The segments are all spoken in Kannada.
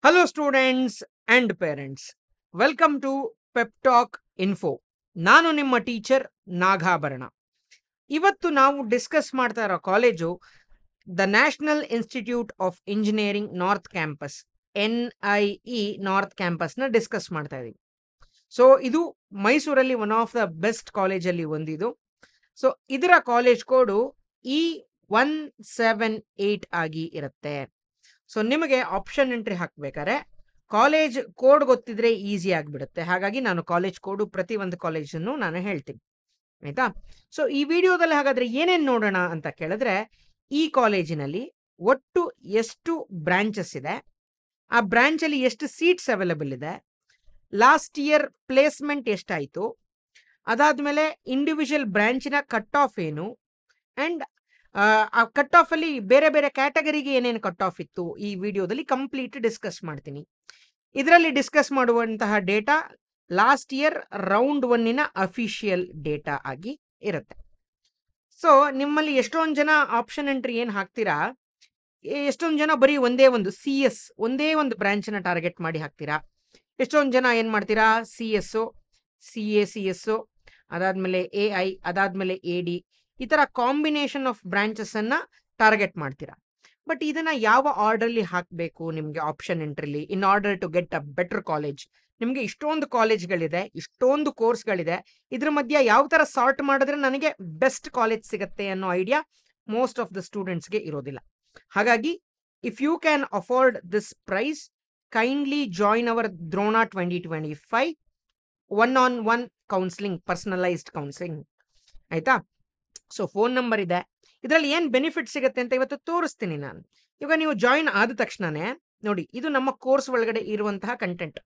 Hello, students and parents. Welcome to Pep Talk Info. ನಾನು ನಿಮ್ಮ ಟೀಚರ್ ನಾಗಾಭರಣ. ಇವತ್ತು ನಾವು ಡಿಸ್ಕಸ್ ಮಾಡ್ತಾ ಇರೋ college the national institute of engineering north campus NIE north ಕ್ಯಾಂಪಸ್ನ ಡಿಸ್ಕಸ್ ಮಾಡ್ತಾ ಇದೀವಿ. ಸೊ ಇದು ಮೈಸೂರಲ್ಲಿ ಒನ್ ಆಫ್ ದ ಬೆಸ್ಟ್ ಕಾಲೇಜಲ್ಲಿ ಒಂದಿದು. ಸೊ ಇದರ ಕಾಲೇಜ್ ಕೋಡು E178 ಆಗಿ ಇರುತ್ತೆ. ಸೊ ನಿಮಗೆ ಆಪ್ಷನ್ ಎಂಟ್ರಿ ಹಾಕ್ಬೇಕಾದ್ರೆ ಕಾಲೇಜ್ ಕೋಡ್ ಗೊತ್ತಿದ್ರೆ ಈಸಿ ಆಗಿಬಿಡುತ್ತೆ. ಹಾಗಾಗಿ ನಾನು ಕಾಲೇಜ್ ಕೋಡು ಪ್ರತಿ ಒಂದು ಕಾಲೇಜನ್ನು ನಾನು ಹೇಳ್ತೀನಿ, ಆಯ್ತಾ. ಸೊ ಈ ವಿಡಿಯೋದಲ್ಲಿ ಹಾಗಾದ್ರೆ ಏನೇನು ನೋಡೋಣ ಅಂತ ಕೇಳಿದ್ರೆ, ಈ ಕಾಲೇಜಿನಲ್ಲಿ ಒಟ್ಟು ಎಷ್ಟು ಬ್ರಾಂಚಸ್ ಇದೆ, ಆ ಬ್ರಾಂಚಲ್ಲಿ ಎಷ್ಟು ಸೀಟ್ಸ್ ಅವೈಲಬಲ್ ಇದೆ, ಲಾಸ್ಟ್ ಇಯರ್ ಪ್ಲೇಸ್ಮೆಂಟ್ ಎಷ್ಟಾಯಿತು, ಅದಾದ್ಮೇಲೆ ಇಂಡಿವಿಜುವಲ್ ಬ್ರಾಂಚಿನ ಕಟ್ ಆಫ್ ಏನು, ಅಂಡ್ ಆ ಕಟ್ ಆಫ್ ಅಲ್ಲಿ ಬೇರೆ ಬೇರೆ ಕ್ಯಾಟಗರಿಗೆ ಏನೇನು ಕಟ್ ಆಫ್ ಇತ್ತು, ಈ ವಿಡಿಯೋದಲ್ಲಿ ಕಂಪ್ಲೀಟ್ ಡಿಸ್ಕಸ್ ಮಾಡ್ತೀನಿ. ಇದರಲ್ಲಿ ಡಿಸ್ಕಸ್ ಮಾಡುವಂತಹ data last year round 1 official data ಆಗಿ ಇರುತ್ತೆ. ಸೊ ನಿಮ್ಮಲ್ಲಿ ಎಷ್ಟೊಂದು ಜನ ಆಪ್ಷನ್ ಎಂಟ್ರಿ ಏನು ಹಾಕ್ತೀರಾ, ಎಷ್ಟೊಂದು ಜನ ಬರೀ ಒಂದೇ ಒಂದು ಬ್ರಾಂಚ್ನ ಟಾರ್ಗೆಟ್ ಮಾಡಿ ಹಾಕ್ತೀರಾ. ಎಷ್ಟೊಂದು ಜನ ಏನು ಮಾಡ್ತೀರಾ, CS, CACS, ಅದಾದ್ಮೇಲೆ AI, ಅದಾದ್ಮೇಲೆ AD, ಈ ಥರ ಕಾಂಬಿನೇಷನ್ ಆಫ್ ಬ್ರಾಂಚಸ್ ಅನ್ನ ಟಾರ್ಗೆಟ್ ಮಾಡ್ತೀರಾ. ಬಟ್ ಇದನ್ನ ಯಾವ ಆರ್ಡರ್ಲಿ ಹಾಕಬೇಕು ನಿಮಗೆ ಆಪ್ಷನ್ ಎಂಟ್ರಿಲಿ in order to get a better college. ನಿಮಗೆ ಇಷ್ಟೊಂದು ಕಾಲೇಜ್ಗಳಿದೆ, ಇಷ್ಟೊಂದು ಕೋರ್ಸ್ಗಳಿದೆ, ಇದ್ರ ಮಧ್ಯೆ ಯಾವ ಥರ ಸಾರ್ಟ್ ಮಾಡಿದ್ರೆ ನನಗೆ ಬೆಸ್ಟ್ ಕಾಲೇಜ್ ಸಿಗುತ್ತೆ ಅನ್ನೋ ಐಡಿಯಾ ಮೋಸ್ಟ್ ಆಫ್ ದ ಸ್ಟೂಡೆಂಟ್ಸ್ಗೆ ಇರೋದಿಲ್ಲ. ಹಾಗಾಗಿ if you can afford this price, kindly join our Drona 2025 1-on-1 counselling, personalised counselling, ಆಯ್ತಾ. ಸೊ ಫೋನ್ ನಂಬರ್ ಇದೆ. ಇದರಲ್ಲಿ ಏನು ಬೆನಿಫಿಟ್ ಸಿಗುತ್ತೆ ಅಂತ ಇವತ್ತು ತೋರಿಸ್ತೀನಿ ನಾನು. ಇವಾಗ ನೀವು ಜಾಯಿನ್ ಆದ ತಕ್ಷಣನೇ ನೋಡಿ, ಇದು ನಮ್ಮ ಕೋರ್ಸ್ ಒಳಗಡೆ ಇರುವಂತಹ ಕಂಟೆಂಟ್.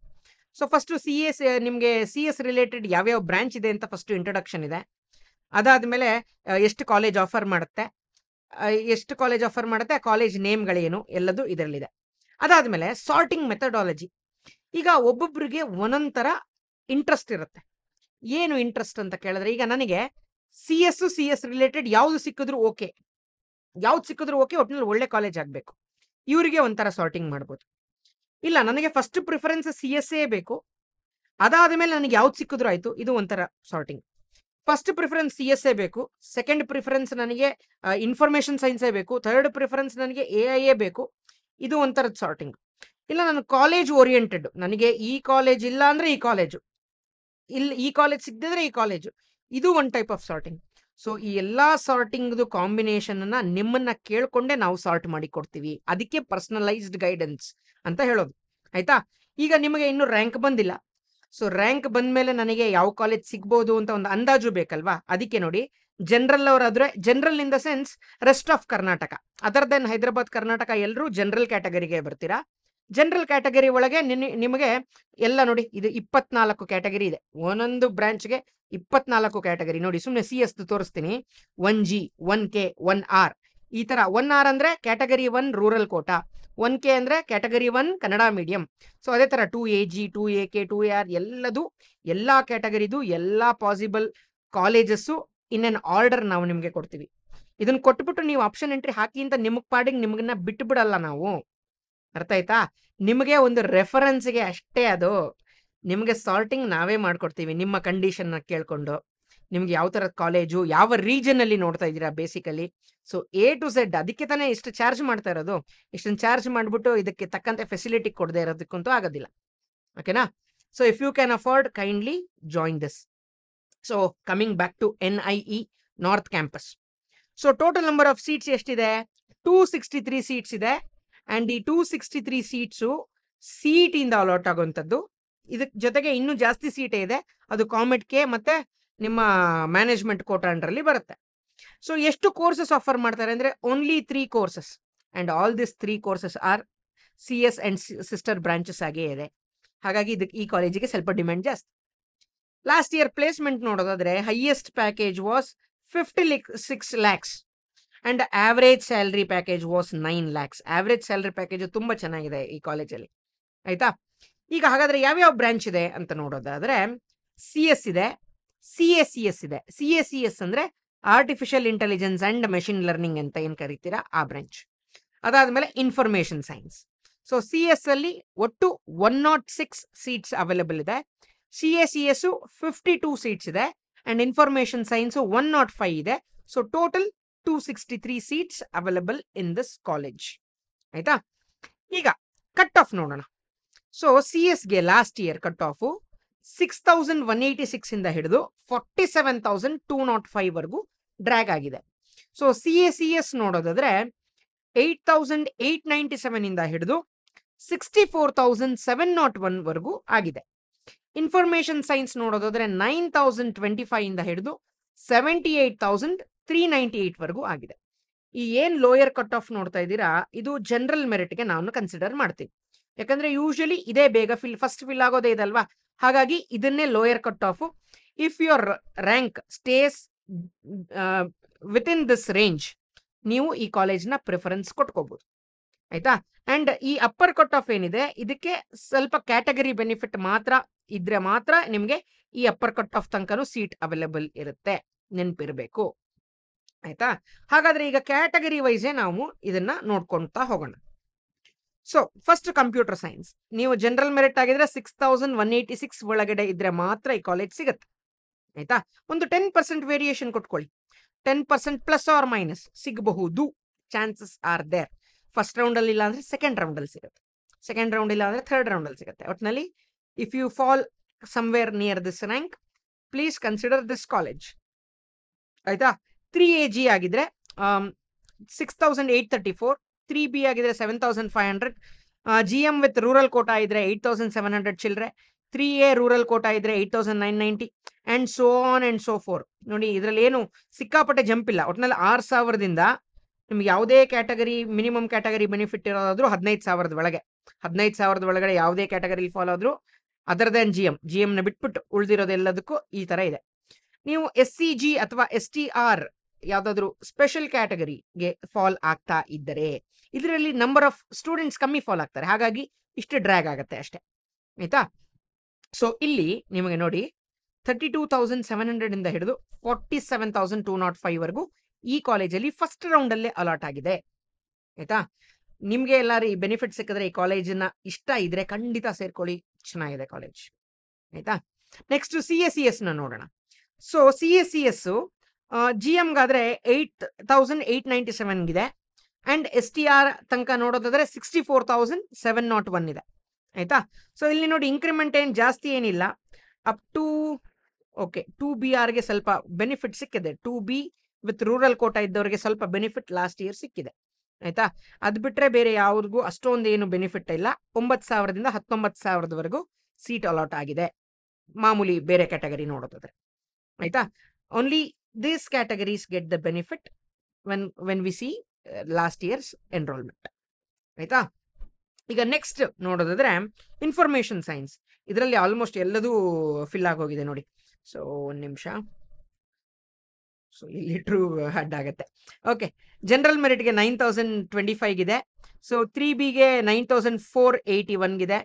ಸೊ ಫಸ್ಟು ನಿಮಗೆ CS ರಿಲೇಟೆಡ್ ಯಾವ್ಯಾವ ಬ್ರಾಂಚ್ ಇದೆ ಅಂತ ಫಸ್ಟ್ ಇಂಟ್ರೊಡಕ್ಷನ್ ಇದೆ. ಅದಾದ್ಮೇಲೆ ಎಷ್ಟು ಕಾಲೇಜ್ ಆಫರ್ ಮಾಡುತ್ತೆ, ಕಾಲೇಜ್ ನೇಮ್ಗಳೇನು, ಎಲ್ಲದು ಇದರಲ್ಲಿದೆ. ಅದಾದ್ಮೇಲೆ ಸಾರ್ಟಿಂಗ್ ಮೆಥಡಾಲಜಿ. ಈಗ ಒಬ್ಬೊಬ್ಬರಿಗೆ ಒಂದೊಂದು ಥರ ಇಂಟ್ರೆಸ್ಟ್ ಇರುತ್ತೆ. ಏನು ಇಂಟ್ರೆಸ್ಟ್ ಅಂತ ಕೇಳಿದ್ರೆ, ಈಗ ನನಗೆ CS ರಿಲೇಟೆಡ್ ಯಾವ್ದು ಸಿಕ್ಕಿದ್ರು ಓಕೆ, ಒಟ್ಟಿನಲ್ಲಿ ಒಳ್ಳೆ ಕಾಲೇಜ್ ಆಗಬೇಕು, ಇವರಿಗೆ ಒಂಥರ ಸಾರ್ಟಿಂಗ್ ಮಾಡ್ಬೋದು. ಇಲ್ಲ, ನನಗೆ ಫಸ್ಟ್ ಪ್ರಿಫರೆನ್ಸ್ CS ಬೇಕು, ಅದಾದ್ಮೇಲೆ ನನಗೆ ಯಾವ್ದು ಸಿಕ್ಕಿದ್ರು ಆಯ್ತು, ಇದು ಒಂಥರ ಸಾರ್ಟಿಂಗ್. ಫಸ್ಟ್ ಪ್ರಿಫರೆನ್ಸ್ CS ಬೇಕು, ಸೆಕೆಂಡ್ ಪ್ರಿಫರೆನ್ಸ್ ನನಗೆ ಇನ್ಫಾರ್ಮೇಶನ್ ಸೈನ್ಸೇ ಬೇಕು, ಥರ್ಡ್ ಪ್ರಿಫರೆನ್ಸ್ ನನಗೆ AI ಬೇಕು, ಇದು ಒಂಥರದ ಸಾರ್ಟಿಂಗ್. ಇಲ್ಲ, ನಾನು ಕಾಲೇಜ್ ಓರಿಯೆಂಟೆಡ್, ನನಗೆ ಈ ಕಾಲೇಜ್ ಇಲ್ಲ ಅಂದ್ರೆ ಈ ಕಾಲೇಜು, ಈ ಕಾಲೇಜ್ ಸಿಗದಿದ್ರೆ ಈ ಕಾಲೇಜು, ಇದು one type of sorting. So ಈ ಎಲ್ಲ ಸಾರ್ಟಿಂಗ್ದು ಕಾಂಬಿನೇಷನ್ ಅನ್ನ ನಿಮ್ಮನ್ನ ಕೇಳ್ಕೊಂಡೆ ನಾವು ಸಾರ್ಟ್ ಮಾಡಿ ಕೊಡ್ತೀವಿ. ಅದಕ್ಕೆ ಪರ್ಸನಲೈಸ್ಡ್ ಗೈಡೆನ್ಸ್ ಅಂತ ಹೇಳೋದು, ಆಯ್ತಾ. ಈಗ ನಿಮಗೆ ಇನ್ನೂ ರ್ಯಾಂಕ್ ಬಂದಿಲ್ಲ. ಸೊ ರ್ಯಾಂಕ್ ಬಂದ್ಮೇಲೆ ನನಗೆ ಯಾವ ಕಾಲೇಜ್ ಸಿಗ್ಬೋದು ಅಂತ ಒಂದು ಅಂದಾಜು ಬೇಕಲ್ವಾ. ಅದಕ್ಕೆ ನೋಡಿ, ಜನರಲ್ ಅವರಾದ್ರೆ, general in the sense rest of Karnataka, other than Hyderabad, Karnataka, ಎಲ್ಲರೂ ಜನರಲ್ ಕ್ಯಾಟಗರಿಗೆ ಬರ್ತೀರಾ. ಜನರಲ್ ಕ್ಯಾಟಗರಿ ಒಳಗೆ ನಿಮಗೆ ಎಲ್ಲ ನೋಡಿ, ಇದು 24 ಕ್ಯಾಟಗರಿ ಇದೆ. ಒಂದೊಂದು ಬ್ರಾಂಚ್ಗೆ 24 ಕ್ಯಾಟಗರಿ ನೋಡಿ. ಸುಮ್ಮನೆ CS ತೋರಿಸ್ತೀನಿ. 1G, 1K, 1R, ಈ ತರ. 1R ಅಂದ್ರೆ ಕ್ಯಾಟಗರಿ 1 ರೂರಲ್ ಕೋಟಾ, 1K ಅಂದ್ರೆ ಕ್ಯಾಟಗರಿ 1 ಕನ್ನಡ ಮೀಡಿಯಂ. ಸೊ ಅದೇ ತರ 2AG, 2AK, 2AR, ಎಲ್ಲಾ ಕ್ಯಾಟಗರಿದು ಎಲ್ಲ possible colleges in an order ನಾವು ನಿಮಗೆ ಕೊಡ್ತೀವಿ. ಇದನ್ನ ಕೊಟ್ಬಿಟ್ಟು ನೀವು ಆಪ್ಷನ್ ಎಂಟ್ರಿ ಹಾಕಿ ಅಂತ ನಿಮಗನ್ನ ಬಿಟ್ಟು ಬಿಡಲ್ಲ ನಾವು, ಅರ್ಥ ಆಯ್ತಾ. ನಿಮಗೆ ಒಂದು ರೆಫರೆನ್ಸ್ಗೆ ಅಷ್ಟೇ ಅದು. ನಿಮಗೆ ಸಾರ್ಟಿಂಗ್ ನಾವೇ ಮಾಡ್ಕೊಡ್ತೀವಿ ನಿಮ್ಮ ಕಂಡೀಷನ್ನ ಕೇಳ್ಕೊಂಡು. ನಿಮ್ಗೆ ಯಾವ ಥರದ ಕಾಲೇಜು, ಯಾವ ರೀಜನಲ್ಲಿ ನೋಡ್ತಾ ಇದ್ದೀರಾ basically. So A to Z, ಅದಕ್ಕೆ ತಾನೇ ಇಷ್ಟು ಚಾರ್ಜ್ ಮಾಡ್ತಾ ಇರೋದು. ಇಷ್ಟನ್ನು ಚಾರ್ಜ್ ಮಾಡಿಬಿಟ್ಟು ಇದಕ್ಕೆ ತಕ್ಕಂತೆ ಫೆಸಿಲಿಟಿ ಕೊಡದೆ ಇರೋದಕ್ಕಂತೂ ಆಗೋದಿಲ್ಲ, ಓಕೆನಾ. So if you can afford, kindly join this. So coming back to NIE north campus. So total number of seats ಎಷ್ಟಿದೆ, 263 ಸೀಟ್ಸ್ ಇದೆ. ಆ್ಯಂಡ್ ಈ 263 ಸೀಟ್ಸು ಇಂದ ಅಲಾಟ್ ಆಗುವಂಥದ್ದು. ಇದಕ್ಕೆ ಜೊತೆಗೆ ಇನ್ನೂ ಜಾಸ್ತಿ ಸೀಟೇ ಇದೆ, ಅದು COMEDK ಮತ್ತೆ ನಿಮ್ಮ ಮ್ಯಾನೇಜ್ಮೆಂಟ್ ಕೋಟಾ ಅಂಡರಲ್ಲಿ ಬರುತ್ತೆ. ಸೊ ಎಷ್ಟು ಕೋರ್ಸಸ್ ಆಫರ್ ಮಾಡ್ತಾರೆ ಅಂದರೆ, only 3 courses, and all this 3 courses are CS and sister branches ಆಗೇ ಇದೆ. ಹಾಗಾಗಿ ಇದಕ್ಕೆ ಈ ಕಾಲೇಜಿಗೆ ಸ್ವಲ್ಪ ಡಿಮ್ಯಾಂಡ್ ಜಾಸ್ತಿ. ಲಾಸ್ಟ್ ಇಯರ್ ಪ್ಲೇಸ್ಮೆಂಟ್ ನೋಡೋದಾದ್ರೆ, highest package was 56 lakhs and average salary package was 9 lakhs. Average salary package ತುಂಬಾ ಚೆನ್ನಾಗಿದೆ ಈ ಕಾಲೇಜಲ್ಲಿ, ಆಯ್ತಾ. ಈಗ ಹಾಗಾದ್ರೆ ಯಾವ್ಯಾವ ಬ್ರಾಂಚ್ ಇದೆ ಅಂತ ನೋಡೋದಾದ್ರೆ, CS ಇದೆ, CACS ಇದೆ. CACS ಅಂದ್ರೆ artificial intelligence and machine learning ಅಂತ ಏನು ಕರಿತೀರಾ, ಆ ಬ್ರಾಂಚ್. ಅದಾದ್ಮೇಲೆ ಇನ್ಫಾರ್ಮೇಶನ್ ಸೈನ್ಸ್. ಸೊ CS ಅಲ್ಲಿ ಒಟ್ಟು 106 ಸೀಟ್ಸ್ ಅವೈಲೇಬಲ್ ಇದೆ. CACS 52 ಸೀಟ್ಸ್ ಇದೆ ಅಂಡ್ ಇನ್ಫಾರ್ಮೇಶನ್ ಸೈನ್ಸ್ 105 ಇದೆ. So total 263 seats available in this college. ಆಯ್ತಾ, ಈಗ ಕಟ್ ಆಫ್ ನೋಡೋಣ. ಸೊ CSಗೆ ಲಾಸ್ಟ್ ಇಯರ್ ಕಟ್ ಆಫ್ 6186 ಇಂದ ಹಿಡಿದು 47,205 ವರೆಗೂ ಡ್ರ್ಯಾಗ್ ಆಗಿದೆ. ಸೊ CACS ನೋಡೋದಾದ್ರೆ 8,897 ಇಂದ ಹಿಡಿದು 64,701 ವರೆಗೂ ಆಗಿದೆ. ಇನ್ಫಾರ್ಮೇಶನ್ ಸೈನ್ಸ್ ನೋಡೋದಾದ್ರೆ 9,025 ಇಂದ ಹಿಡಿದು 78,398 ವರೆಗೂ ಆಗಿದೆ. ಈ ಏನ್ ಲೋಯರ್ ಕಟ್ ಆಫ್ ನೋಡ್ತಾ ಇದ್ದೀರಾ, ಇದು ಜನರಲ್ ಮೆರಿಟ್ಗೆ ನಾನು ಕನ್ಸಿಡರ್ ಮಾಡ್ತೀನಿ. ಯಾಕಂದ್ರೆ ಯೂಶಲಿ ಇದೇ ಬೇಗ ಫಸ್ಟ್ ಫಿಲ್ ಆಗೋದೇ ಇದಲ್ವಾ, ಹಾಗಾಗಿ ಇದನ್ನೇ lower cut off. If your rank stays with in this range, ನೀವು ಈ ಕಾಲೇಜ್ನ ಪ್ರಿಫರೆನ್ಸ್ ಕೊಟ್ಕೋಬಹುದು. ಆಯ್ತಾ, ಅಂಡ್ ಈ ಅಪ್ಪರ್ ಕಟ್ ಆಫ್ ಏನಿದೆ, ಇದಕ್ಕೆ ಸ್ವಲ್ಪ ಕ್ಯಾಟಗರಿ ಬೆನಿಫಿಟ್ ಮಾತ್ರ ಇದ್ರೆ ಮಾತ್ರ ನಿಮಗೆ ಈ ಅಪ್ಪರ್ ಕಟ್ ಆಫ್ ತನಕನೂ ಸೀಟ್ ಅವೈಲೇಬಲ್ ಇರುತ್ತೆ, ನೆನಪಿರಬೇಕು. ಆಯ್ತಾ, ಹಾಗಾದ್ರೆ ಈಗ ಕ್ಯಾಟಗರಿ ವೈಸೇ ನಾವು ಇದನ್ನ ನೋಡ್ಕೊಂತಾ ಹೋಗೋಣ. ಸೊ ಫಸ್ಟ್ ಕಂಪ್ಯೂಟರ್ ಸೈನ್ಸ್, ನೀವು ಜನರಲ್ ಮೆರಿಟ್ ಆಗಿದ್ರೆ 6186 ಒಳಗಡೆ ಇದ್ರೆ ಮಾತ್ರ ಈ ಕಾಲೇಜ್ ಸಿಗುತ್ತೆ. ಆಯ್ತಾ, ಒಂದು 10% ವೇರಿಯೇಷನ್ ಕೊಟ್ಕೊಳ್ಳಿ. 10% ಪ್ಲಸ್ ಆರ್ ಮೈನಸ್ ಸಿಗಬಹುದು, chances are there. First round ಅಲ್ಲಿ ಇಲ್ಲ ಅಂದ್ರೆ ಸೆಕೆಂಡ್ ರೌಂಡ್ ಅಲ್ಲಿ ಸಿಗುತ್ತೆ, ಸೆಕೆಂಡ್ ರೌಂಡ್ ಇಲ್ಲ ಅಂದ್ರೆ ಥರ್ಡ್ ರೌಂಡ್ ಅಲ್ಲಿ ಸಿಗುತ್ತೆ. ಒಟ್ಟಿನಲ್ಲಿ if you fall somewhere near this rank, please consider this college. ಆಯ್ತಾ, 3AG ಆಗಿದ್ರೆ 6,834, 3B ಆಗಿದ್ರೆ 7,500, GM ವಿತ್ ರೂರಲ್ ಕೋಟಾ ಇದ್ರೆ 8,700 ಚಿಲ್ಡ್ರೆ, 3A ರೂರಲ್ ಕೋಟಾ ಇದ್ರೆ 8,990 and so on and so four. ನೋಡಿ, ಇದರಲ್ಲಿ ಏನು ಸಿಕ್ಕಾಪಟ್ಟೆ ಜಂಪ್ ಇಲ್ಲ. ಒಟ್ಟಿನಲ್ಲಿ 6,000ದಿಂದ ನಿಮ್ಗೆ ಯಾವುದೇ ಕ್ಯಾಟಗರಿ ಮಿನಿಮಮ್ ಕ್ಯಾಟಗರಿ ಬೆನಿಫಿಟ್ ಇರೋದಾದ್ರೂ 15,000 ಒಳಗೆ, 15,000 ಒಳಗಡೆ ಯಾವುದೇ ಕ್ಯಾಟಗರಿ ಫಾಲೋ ಆದ್ರೂ ಅದರ್ ದೆನ್ GM ನ ಬಿಟ್ಬಿಟ್ಟು ಉಳಿದಿರೋದೆಲ್ಲದಕ್ಕೂ ಈ ತರ ಇದೆ. ನೀವು SCG ಅಥವಾ STR ಯಾವ್ದಾದ್ರು ಸ್ಪೆಷಲ್ ಕ್ಯಾಟಗರಿಗೆ ಫಾಲ್ ಆಗ್ತಾ ಇದ್ದರೆ ಇದರಲ್ಲಿ ನಂಬರ್ ಆಫ್ ಸ್ಟೂಡೆಂಟ್ಸ್ ಕಮ್ಮಿ ಫಾಲ್ ಆಗ್ತಾರೆ, ಹಾಗಾಗಿ ಇಷ್ಟು ಡ್ರ್ಯಾಗ್ ಆಗುತ್ತೆ ಅಷ್ಟೇ. ಆಯ್ತಾ, ಸೊ ಇಲ್ಲಿ ನಿಮಗೆ ನೋಡಿ 32,700 ಇಂದ ಹಿಡಿದು 47,205 ವರೆಗೂ ಈ ಕಾಲೇಜಲ್ಲಿ ಫಸ್ಟ್ ರೌಂಡ್ ಅಲ್ಲೇ ಅಲಾಟ್ ಆಗಿದೆ. ಆಯ್ತಾ, ನಿಮ್ಗೆ ಎಲ್ಲಾರು ಈ ಬೆನಿಫಿಟ್ ಸಿಕ್ಕಿದ್ರೆ ಈ ಕಾಲೇಜನ್ನ ಇಷ್ಟ ಇದ್ರೆ ಖಂಡಿತ ಸೇರ್ಕೊಳ್ಳಿ, ಚೆನ್ನಾಗಿದೆ ಕಾಲೇಜ್. ಆಯ್ತಾ, ನೆಕ್ಸ್ಟ್ CACS ನ ನೋಡೋಣ. ಸೊ CACS GMಗಾದ್ರೆ 8,897 ಇದೆ ಅಂಡ್ STR ತನಕ ನೋಡೋದಾದ್ರೆ 64,701 ಇದೆ. ಆಯ್ತಾ, ಸೊ ಇಲ್ಲಿ ನೋಡಿ ಇನ್ಕ್ರಿಮೆಂಟ್ ಏನ್ ಜಾಸ್ತಿ ಏನಿಲ್ಲ. ಅಪ್ ಟು ಓಕೆ 2BRಗೆ ಸ್ವಲ್ಪ ಬೆನಿಫಿಟ್ ಸಿಕ್ಕಿದೆ. 2B ವಿತ್ ರೂರಲ್ ಕೋಟಾ ಇದ್ದವರಿಗೆ ಸ್ವಲ್ಪ ಬೆನಿಫಿಟ್ ಲಾಸ್ಟ್ ಇಯರ್ ಸಿಕ್ಕಿದೆ. ಆಯ್ತಾ, ಅದ್ ಬಿಟ್ರೆ ಬೇರೆ ಯಾವ್ರಿಗೂ ಅಷ್ಟೊಂದು ಏನು ಬೆನಿಫಿಟ್ ಇಲ್ಲ. 9,000ದಿಂದ 19,000ವರೆಗೂ ಸೀಟ್ ಅಲಾಟ್ ಆಗಿದೆ, ಮಾಮೂಲಿ ಬೇರೆ ಕ್ಯಾಟಗರಿ ನೋಡೋದಾದ್ರೆ. ಆಯ್ತಾ, only these categories get the benefit when we see last year's enrollment. ಆಯ್ತಾ, ಈಗ ನೆಕ್ಸ್ಟ್ ನೋಡೋದಾದ್ರೆ ಇನ್ಫಾರ್ಮೇಶನ್ ಸೈನ್ಸ್. ಇದರಲ್ಲಿ ಆಲ್ಮೋಸ್ಟ್ ಎಲ್ಲದೂ ಫಿಲ್ ಆಗೋಗಿದೆ ನೋಡಿ. ಸೊ ಒಂದು ನಿಮಿಷ, ಸೊ ಇಲ್ಲಿ ಟ್ರೂ ಹಡ್ ಆಗುತ್ತೆ. ಓಕೆ, ಜನರಲ್ ಮೆರಿಟ್ಗೆ 9,025 ಇದೆ. ಸೊ 3Bಗೆ 9,481 ಇದೆ.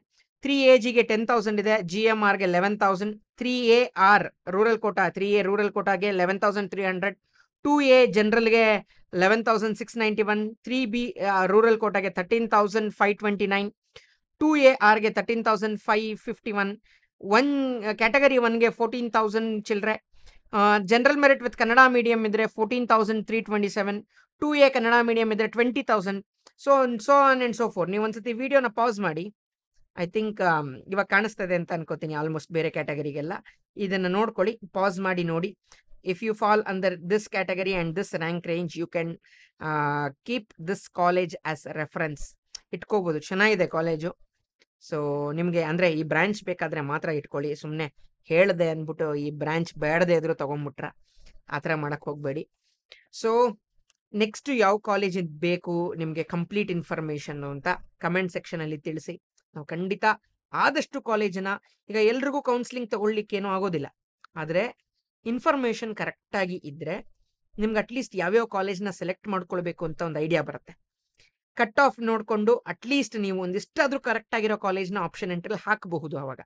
3AGಗೆ 10,000 ಇದೆ. GMRಗೆ 11,000. 3AR rural quota 3A rural ಕೋಟಾಗೆ 11,300. 2A ಜನರಲ್ಗೆ 11,691. 3B ರೂರಲ್ ಕೋಟಾಗೆ 13,529. 2ARಗೆ 13,551. ಕ್ಯಾಟಗರಿ 1ಗೆ 14,000 ಚಿಲ್ಡ್ರೆ. General merit with Kannada medium ಇದ್ರೆ 14,327. 2A ಕನ್ನಡ ಮೀಡಿಯಂ ಇದ್ರೆ 20,000. So on and so forth. ನೀವು ಒಂದ್ಸತಿ ವಿಡಿಯೋನ ಪಾಸ್ ಮಾಡಿ, ಐ ಥಿಂಕ್ ಇವಾಗ ಕಾಣಿಸ್ತದೆ ಅಂತ ಅನ್ಕೋತೀನಿ ಆಲ್ಮೋಸ್ಟ್ ಬೇರೆ ಕ್ಯಾಟಗರಿಗೆಲ್ಲ. ಇದನ್ನು ನೋಡ್ಕೊಳ್ಳಿ, ಪಾಸ್ ಮಾಡಿ ನೋಡಿ. If you fall under this category and this rank range, you can keep this college as reference. ಇಟ್ಕೋಬಹುದು, ಚೆನ್ನಾಗಿದೆ ಕಾಲೇಜು. ಸೊ ನಿಮಗೆ ಅಂದರೆ ಈ ಬ್ರಾಂಚ್ ಬೇಕಾದರೆ ಮಾತ್ರ ಇಟ್ಕೊಳ್ಳಿ. ಸುಮ್ಮನೆ ಹೇಳ್ದೆ ಅಂದ್ಬಿಟ್ಟು ಈ ಬ್ರಾಂಚ್ ಬೇಡದೆ ಇದ್ರೂ ತೊಗೊಂಡ್ಬಿಟ್ರ ಆ ಥರ ಮಾಡೋಕ್ಕೆ ಹೋಗಬೇಡಿ. ಸೊ ನೆಕ್ಸ್ಟ್ ಯಾವ ಕಾಲೇಜ್ ಬೇಕು ನಿಮಗೆ ಕಂಪ್ಲೀಟ್ ಇನ್ಫಾರ್ಮೇಷನ್ನು ಅಂತ ಕಮೆಂಟ್ ಸೆಕ್ಷನಲ್ಲಿ ತಿಳಿಸಿ. ನಾವು ಖಂಡಿತ ಆದಷ್ಟು ಕಾಲೇಜನ್ನ, ಈಗ ಎಲ್ರಿಗೂ ಕೌನ್ಸಿಲಿಂಗ್ ತಗೊಳ್ಲಿಕ್ಕೇನೂ ಆಗೋದಿಲ್ಲ, ಆದರೆ ಇನ್ಫಾರ್ಮೇಷನ್ ಕರೆಕ್ಟಾಗಿ ಇದ್ದರೆ ನಿಮ್ಗೆ ಅಟ್ಲೀಸ್ಟ್ ಯಾವ್ಯಾವ ಕಾಲೇಜ್ನ ಸೆಲೆಕ್ಟ್ ಮಾಡ್ಕೊಳ್ಬೇಕು ಅಂತ ಒಂದು ಐಡಿಯಾ ಬರುತ್ತೆ. ಕಟ್ ಆಫ್ ನೋಡಿಕೊಂಡು ಅಟ್ಲೀಸ್ಟ್ ನೀವು ಒಂದಿಷ್ಟಾದರೂ ಕರೆಕ್ಟಾಗಿರೋ ಕಾಲೇಜ್ನ ಆಪ್ಷನ್ ಎಂಟ್ರಲ್ಲಿ ಹಾಕಬಹುದು. ಆವಾಗ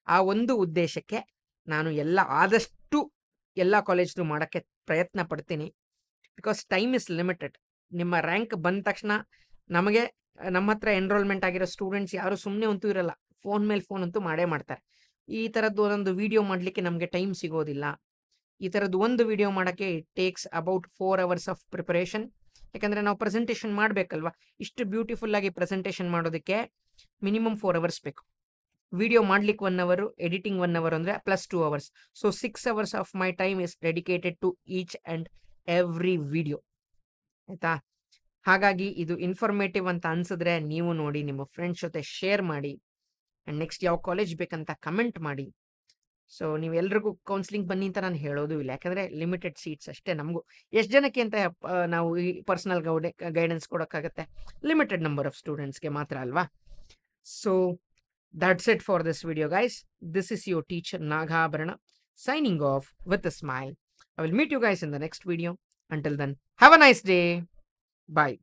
ಆ ಒಂದು ಉದ್ದೇಶಕ್ಕೆ ನಾನು ಆದಷ್ಟು ಎಲ್ಲ ಕಾಲೇಜ್ದು ಮಾಡೋಕ್ಕೆ ಪ್ರಯತ್ನ ಪಡ್ತೀನಿ. Because time is limited. ನಿಮ್ಮ ರ್ಯಾಂಕ್ ಬಂದ ತಕ್ಷಣ ನಮಗೆ ನಮ್ಮ ಹತ್ರ ಎನ್ರೋಲ್ಮೆಂಟ್ ಆಗಿರೋ ಸ್ಟೂಡೆಂಟ್ಸ್ ಯಾರು ಸುಮ್ಮನೆ ಅಂತೂ ಇರಲ್ಲ. ಫೋನ್ ಮೇಲೆ ಫೋನ್ ಅಂತೂ ಮಾಡೇ ಮಾಡ್ತಾರೆ. ಈ ಥರದ್ದು ಒಂದೊಂದು ವಿಡಿಯೋ ಮಾಡಲಿಕ್ಕೆ ನಮಗೆ ಟೈಮ್ ಸಿಗೋದಿಲ್ಲ. ಈ ಥರದ್ದು ಒಂದು ವಿಡಿಯೋ ಮಾಡೋಕ್ಕೆ it takes about 4 hours of preparation. ಯಾಕಂದರೆ ನಾವು ಪ್ರೆಸೆಂಟೇಷನ್ ಮಾಡಬೇಕಲ್ವಾ? ಇಷ್ಟು ಬ್ಯೂಟಿಫುಲ್ ಆಗಿ ಪ್ರೆಸೆಂಟೇಷನ್ ಮಾಡೋದಕ್ಕೆ ಮಿನಿಮಮ್ 4 ಅವರ್ಸ್ ಬೇಕು. ವಿಡಿಯೋ ಮಾಡ್ಲಿಕ್ಕೆ 1 ಅವರ್, ಎಡಿಟಿಂಗ್ 1 ಅವರ್ ಅಂದರೆ plus 2 hours. So 6 hours of my time is dedicated to each and every video. ಆಯಿತಾ? ಹಾಗಾಗಿ ಇದು ಇನ್ಫಾರ್ಮೇಟಿವ್ ಅಂತ ಅನ್ಸಿದ್ರೆ ನೀವು ನೋಡಿ, ನಿಮ್ಮ ಫ್ರೆಂಡ್ಸ್ ಜೊತೆ ಶೇರ್ ಮಾಡಿ. ಆ್ಯಂಡ್ ನೆಕ್ಸ್ಟ್ ಯಾವ ಕಾಲೇಜ್ ಬೇಕಂತ ಕಮೆಂಟ್ ಮಾಡಿ. ಸೊ ನೀವೆಲ್ರಿಗೂ ಕೌನ್ಸಿಲಿಂಗ್ ಬನ್ನಿ ಅಂತ ನಾನು ಹೇಳೋದು ಇಲ್ಲ. ಯಾಕಂದರೆ ಲಿಮಿಟೆಡ್ ಸೀಟ್ಸ್ ಅಷ್ಟೇ. ನಮಗೂ ಎಷ್ಟು ಜನಕ್ಕೆ ಅಂತ ನಾವು ಈ ಪರ್ಸನಲ್ ಗೈಡೆನ್ಸ್ ಕೊಡೋಕ್ಕಾಗತ್ತೆ? ಲಿಮಿಟೆಡ್ ನಂಬರ್ ಆಫ್ ಸ್ಟೂಡೆಂಟ್ಸ್ಗೆ ಮಾತ್ರ ಅಲ್ವಾ? So that's it for this video, guys. This is your teacher Nagabharana signing off with a smile. I will meet you guys in the next video. Until then, have a nice day. Bye.